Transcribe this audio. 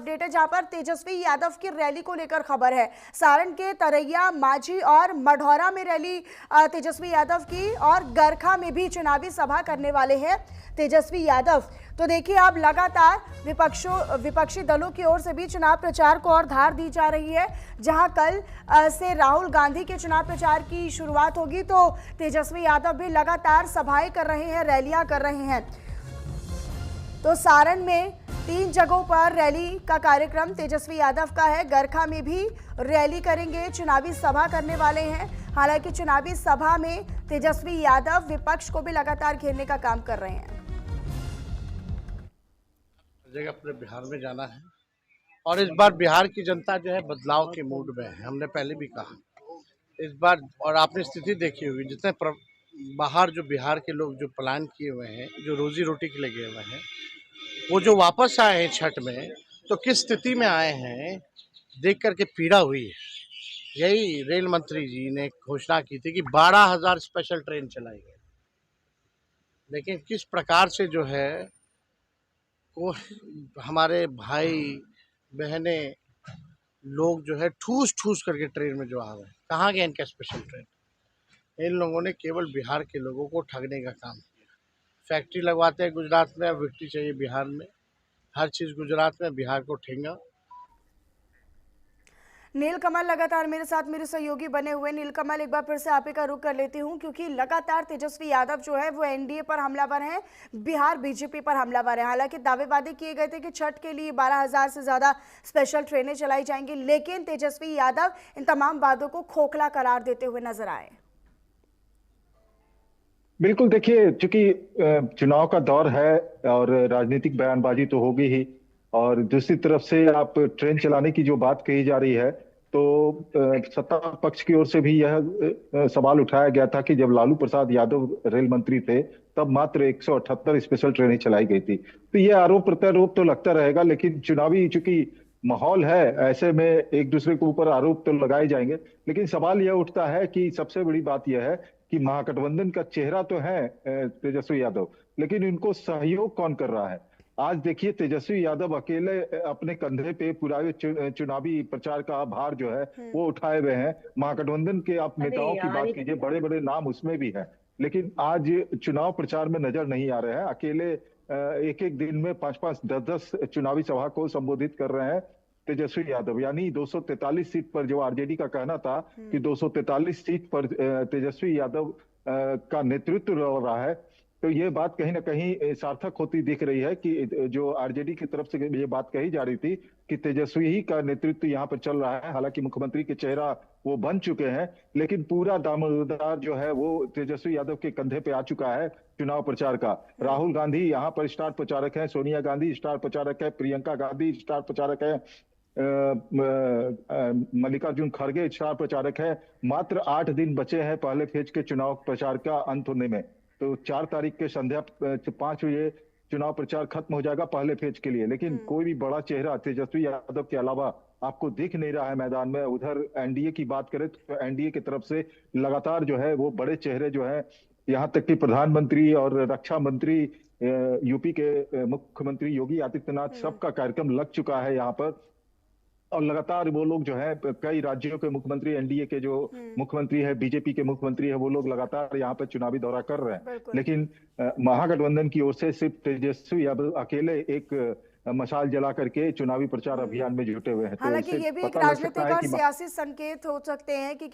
Update है जहां पर तेजस्वी यादव की रैली को लेकर खबर है। सारण के तरैया, माझी और मढ़ौरा में रैली तेजस्वी यादव की और गरखा में भी चुनावी सभा करने वाले हैं तेजस्वी यादव। तो देखिए आप, लगातार विपक्षी दलों की ओर से भी चुनाव प्रचार को और धार दी जा रही है। जहां कल से राहुल गांधी के चुनाव प्रचार की शुरुआत होगी, तो तेजस्वी यादव भी लगातार सभाएं कर रहे हैं, रैलियां कर रहे हैं। तो सारण में 3 जगहों पर रैली का कार्यक्रम तेजस्वी यादव का है। गरखा में भी रैली करेंगे, चुनावी सभा करने वाले हैं। हालांकि चुनावी सभा में तेजस्वी यादव विपक्ष को भी लगातार घेरने का काम कर रहे हैं। जगह अपने बिहार में जाना है और इस बार बिहार की जनता जो है बदलाव के मूड में है। हमने पहले भी कहा इस बार, और आपने स्थिति देखी होगी, जितने बाहर जो बिहार के लोग जो पलायन किए हुए हैं, जो रोजी रोटी के लिए गए हुए हैं, वो जो वापस आए हैं छठ में, तो किस स्थिति में आए हैं देख करके पीड़ा हुई है। यही रेल मंत्री जी ने घोषणा की थी कि 12,000 स्पेशल ट्रेन चलाई गई, लेकिन किस प्रकार से जो है वो हमारे भाई बहने लोग जो है ठूस ठूस करके ट्रेन में जो आ गए। कहाँ गए इनका स्पेशल ट्रेन? इन लोगों ने केवल बिहार के लोगों को ठगने का काम किया। फैक्ट्री लगवाते हैं गुजरात में, अब विक्ट्री चाहिए बिहार में। हर चीज़ गुजरात में, बिहार को ठेंगा। नीलकमल लगातार मेरे साथ मेरे सहयोगी बने हुए। नीलकमल, एक बार फिर से आप ही का रुख कर लेती हूं, क्योंकि लगातार तेजस्वी यादव जो है वो एनडीए पर हमलावर हैं, बिहार बीजेपी पर हमलावर है। हालांकि दावेवादे किए गए थे कि छठ के लिए 12,000 से ज्यादा स्पेशल ट्रेनें चलाई जाएंगी, लेकिन तेजस्वी यादव इन तमाम वादों को खोखला करार देते हुए नजर आए। बिल्कुल, देखिए, चूंकि चुनाव का दौर है और राजनीतिक बयानबाजी तो होगी ही, और दूसरी तरफ से आप ट्रेन चलाने की जो बात कही जा रही है, तो सत्ता पक्ष की ओर से भी यह सवाल उठाया गया था कि जब लालू प्रसाद यादव रेल मंत्री थे तब मात्र 178 स्पेशल ट्रेनें चलाई गई थी। तो यह आरोप प्रत्यारोप तो लगता रहेगा, लेकिन चुनावी चूंकि माहौल है, ऐसे में एक दूसरे के ऊपर आरोप तो लगाए जाएंगे। लेकिन सवाल यह उठता है कि सबसे बड़ी बात यह है कि महागठबंधन का चेहरा तो है तेजस्वी यादव, लेकिन इनको सहयोग कौन कर रहा है? आज देखिए, तेजस्वी यादव अकेले अपने कंधे पे पूरा चुनावी प्रचार का भार जो है वो उठाए हुए हैं। महागठबंधन के आप नेताओं की बात कीजिए, बड़े बड़े नाम उसमें भी हैं, लेकिन आज चुनाव प्रचार में नजर नहीं आ रहे हैं। अकेले एक एक दिन में 5-5, 10-10 चुनावी सभा को संबोधित कर रहे हैं तेजस्वी यादव। यानी 243 सीट पर, जो आरजेडी का कहना था कि 243 सीट पर तेजस्वी यादव का नेतृत्व रह रहा है, तो ये बात कहीं ना कहीं सार्थक होती दिख रही है कि जो आरजेडी की तरफ से ये बात कही जा रही थी कि तेजस्वी ही का नेतृत्व यहाँ पर चल रहा है। हालांकि मुख्यमंत्री के चेहरा वो बन चुके हैं, लेकिन पूरा दामोदर जो है वो तेजस्वी यादव के कंधे पे आ चुका है चुनाव प्रचार का। राहुल गांधी यहाँ पर स्टार प्रचारक है, सोनिया गांधी स्टार प्रचारक है, प्रियंका गांधी स्टार प्रचारक है, मल्लिकार्जुन खड़गे स्टार प्रचारक है। मात्र 8 दिन बचे हैं पहले फेज के चुनाव प्रचार का अंत होने में। तो 4 तारीख के संध्या 5 बजे चुनाव प्रचार खत्म हो जाएगा पहले फेज के लिए, लेकिन कोई भी बड़ा चेहरा तेजस्वी यादव के अलावा आपको दिख नहीं रहा है मैदान में। उधर एनडीए की बात करें तो एनडीए की तरफ से लगातार जो है वो बड़े चेहरे जो है, यहां तक कि प्रधानमंत्री और रक्षा मंत्री, यूपी के मुख्यमंत्री योगी आदित्यनाथ, सबका कार्यक्रम लग चुका है यहाँ पर। और लगातार वो लोग जो है, कई राज्यों के मुख्यमंत्री, एनडीए के जो मुख्यमंत्री है, बीजेपी के मुख्यमंत्री है, वो लोग लगातार यहाँ पे चुनावी दौरा कर रहे हैं। लेकिन महागठबंधन की ओर से सिर्फ तेजस्वी यादव अकेले एक मशाल जला करके चुनावी प्रचार अभियान में जुटे हुए हैं। तो हालांकि ये भी एक राजनीतिक और सियासी संकेत हो सकते हैं कि